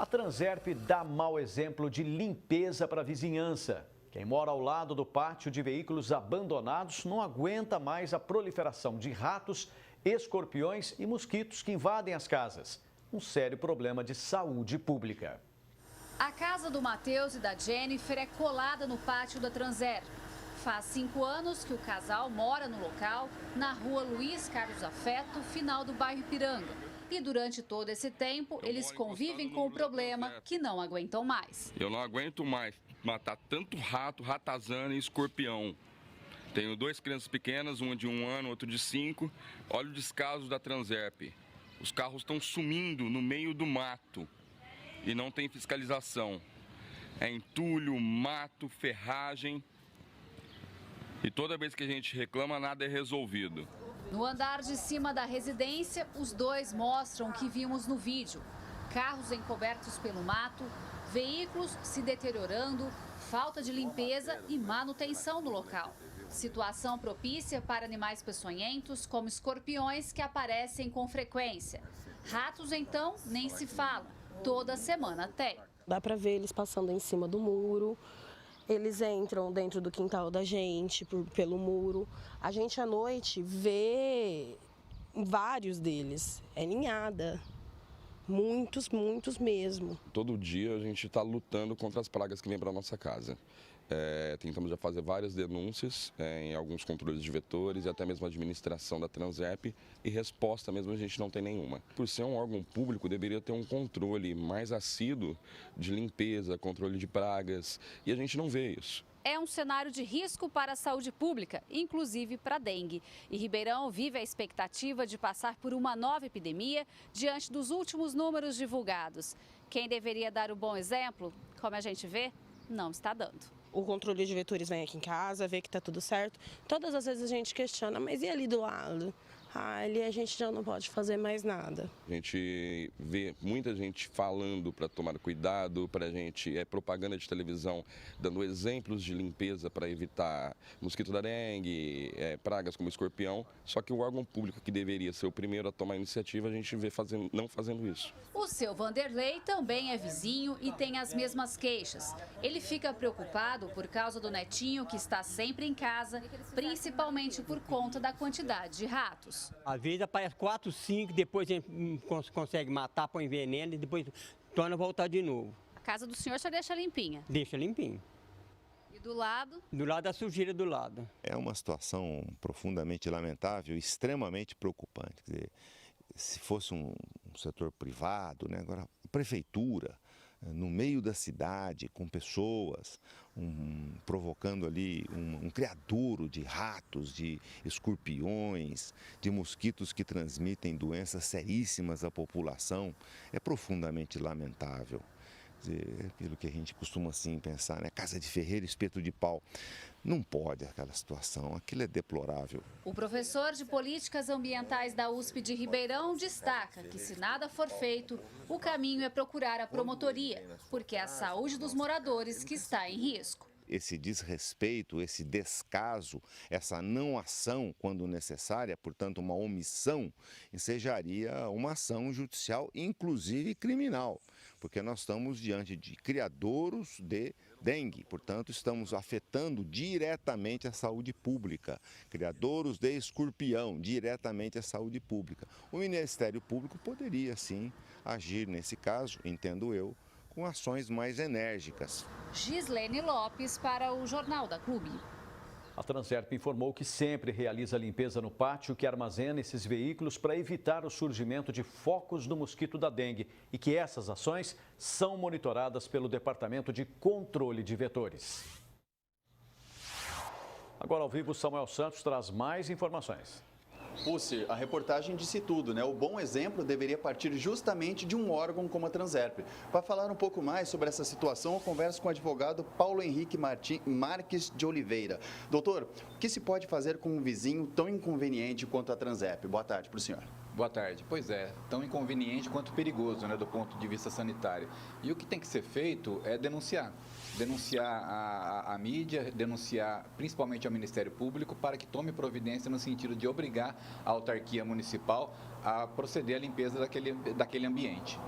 A Transerp dá mau exemplo de limpeza para a vizinhança. Quem mora ao lado do pátio de veículos abandonados não aguenta mais a proliferação de ratos, escorpiões e mosquitos que invadem as casas. Um sério problema de saúde pública. A casa do Matheus e da Jennifer é colada no pátio da Transerp. Faz 5 anos que o casal mora no local, na rua Luiz Carlos Afeto, final do bairro Ipiranga. E durante todo esse tempo, eles convivem com o problema que não aguentam mais. Eu não aguento mais matar tanto rato, ratazana e escorpião. Tenho 2 crianças pequenas, uma de 1 ano, outra de 5. Olha o descaso da Transerp. Os carros estão sumindo no meio do mato e não tem fiscalização. É entulho, mato, ferragem. E toda vez que a gente reclama, nada é resolvido. No andar de cima da residência, os dois mostram o que vimos no vídeo. Carros encobertos pelo mato, veículos se deteriorando, falta de limpeza e manutenção no local. Situação propícia para animais peçonhentos, como escorpiões que aparecem com frequência. Ratos, então, nem se fala. Toda semana tem. Dá para ver eles passando em cima do muro. Eles entram dentro do quintal da gente, pelo muro. A gente, à noite, vê vários deles. É ninhada. Muitos, muitos mesmo. Todo dia a gente está lutando contra as pragas que vêm para a nossa casa. Tentamos já fazer várias denúncias em alguns controles de vetores e até mesmo a administração da Transerp, e resposta mesmo a gente não tem nenhuma. Por ser um órgão público, deveria ter um controle mais assíduo de limpeza, controle de pragas, e a gente não vê isso. É um cenário de risco para a saúde pública, inclusive para a dengue. E Ribeirão vive a expectativa de passar por uma nova epidemia diante dos últimos números divulgados. Quem deveria dar o bom exemplo, como a gente vê, não está dando. O controle de vetores vem aqui em casa, vê que está tudo certo. Todas as vezes a gente questiona, mas e ali do lado? Ali a gente já não pode fazer mais nada. A gente vê muita gente falando para tomar cuidado, para a gente, propaganda de televisão, dando exemplos de limpeza para evitar mosquito da dengue, pragas como escorpião. Só que o órgão público que deveria ser o primeiro a tomar a iniciativa, a gente vê não fazendo isso. O seu Vanderlei também é vizinho e tem as mesmas queixas. Ele fica preocupado por causa do netinho que está sempre em casa, principalmente por conta da quantidade de ratos. Às vezes aparece 4, 5, depois a gente consegue matar, põe veneno e depois torna a voltar de novo. A casa do senhor já deixa limpinha? Deixa limpinho. E do lado? Do lado da sujeira do lado. É uma situação profundamente lamentável, extremamente preocupante. Quer dizer, se fosse um setor privado, né, agora a prefeitura, no meio da cidade, com pessoas, provocando ali um criadouro de ratos, de escorpiões, de mosquitos que transmitem doenças seríssimas à população, é profundamente lamentável. É aquilo que a gente costuma assim pensar, né? Casa de ferreiro, espeto de pau. Não pode aquela situação, aquilo é deplorável. O professor de Políticas Ambientais da USP de Ribeirão destaca que, se nada for feito, o caminho é procurar a promotoria, porque é a saúde dos moradores que está em risco. Esse desrespeito, esse descaso, essa não ação quando necessária, portanto uma omissão, ensejaria uma ação judicial, inclusive criminal, porque nós estamos diante de criadouros de dengue, portanto estamos afetando diretamente a saúde pública, criadouros de escorpião, diretamente a saúde pública. O Ministério Público poderia sim agir nesse caso, entendo eu, com ações mais enérgicas. Gislene Lopes para o Jornal da Clube. A Transerp informou que sempre realiza limpeza no pátio que armazena esses veículos para evitar o surgimento de focos do mosquito da dengue e que essas ações são monitoradas pelo Departamento de Controle de Vetores. Agora ao vivo, Samuel Santos traz mais informações. Pusser, a reportagem disse tudo, né? O bom exemplo deveria partir justamente de um órgão como a Transerp. Para falar um pouco mais sobre essa situação, eu converso com o advogado Paulo Henrique Marques de Oliveira. Doutor, o que se pode fazer com um vizinho tão inconveniente quanto a Transerp? Boa tarde para o senhor. Boa tarde. Pois é, tão inconveniente quanto perigoso, né, do ponto de vista sanitário. E o que tem que ser feito é denunciar. Denunciar a mídia, denunciar principalmente ao Ministério Público para que tome providência no sentido de obrigar a autarquia municipal a proceder à limpeza daquele ambiente.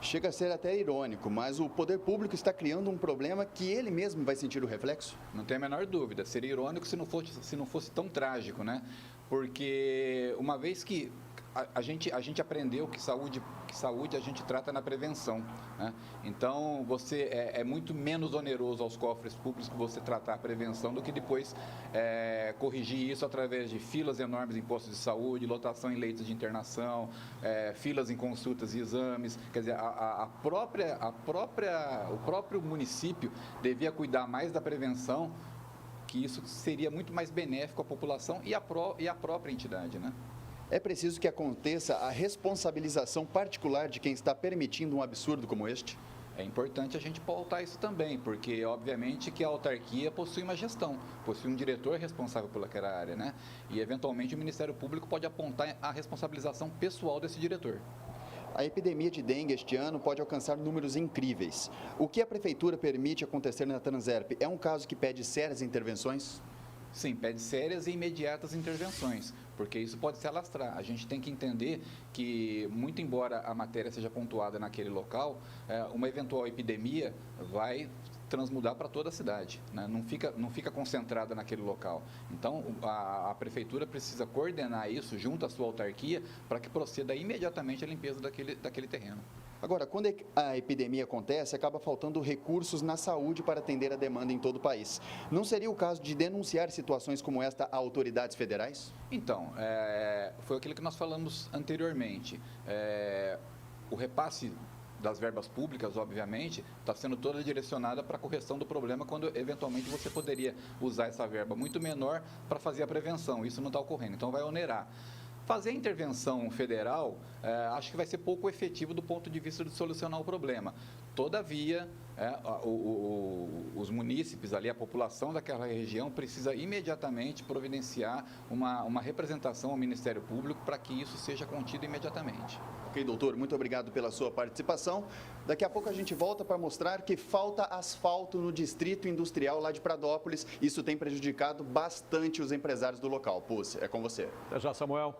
Chega a ser até irônico, mas o poder público está criando um problema que ele mesmo vai sentir o reflexo? Não tem a menor dúvida. Seria irônico se não fosse tão trágico, né? Porque uma vez que a gente aprendeu que saúde a gente trata na prevenção, né? Então, é muito menos oneroso aos cofres públicos você tratar a prevenção do que depois corrigir isso através de filas enormes em postos de saúde, lotação em leitos de internação, filas em consultas e exames. Quer dizer, o próprio município devia cuidar mais da prevenção, que isso seria muito mais benéfico à população e à própria entidade, né? É preciso que aconteça a responsabilização particular de quem está permitindo um absurdo como este? É importante a gente pautar isso também, porque obviamente que a autarquia possui uma gestão, possui um diretor responsável por aquela área, né? E eventualmente o Ministério Público pode apontar a responsabilização pessoal desse diretor. A epidemia de dengue este ano pode alcançar números incríveis. O que a Prefeitura permite acontecer na Transerp é um caso que pede sérias intervenções? Sim, pede sérias e imediatas intervenções, porque isso pode se alastrar. A gente tem que entender que, muito embora a matéria seja pontuada naquele local, uma eventual epidemia vai transmudar para toda a cidade, né? Não fica concentrada naquele local. Então, a Prefeitura precisa coordenar isso junto à sua autarquia para que proceda imediatamente a limpeza daquele terreno. Agora, quando a epidemia acontece, acaba faltando recursos na saúde para atender a demanda em todo o país. Não seria o caso de denunciar situações como esta a autoridades federais? Então, foi aquilo que nós falamos anteriormente. O repasse das verbas públicas, obviamente, está sendo toda direcionada para a correção do problema, quando eventualmente você poderia usar essa verba muito menor para fazer a prevenção. Isso não está ocorrendo, então vai onerar. Fazer a intervenção federal, acho que vai ser pouco efetivo do ponto de vista de solucionar o problema. Todavia, os munícipes ali, a população daquela região precisa imediatamente providenciar uma representação ao Ministério Público para que isso seja contido imediatamente. Ok, doutor, muito obrigado pela sua participação. Daqui a pouco a gente volta para mostrar que falta asfalto no distrito industrial lá de Pradópolis. Isso tem prejudicado bastante os empresários do local. Puxa, é com você. Até já, Samuel.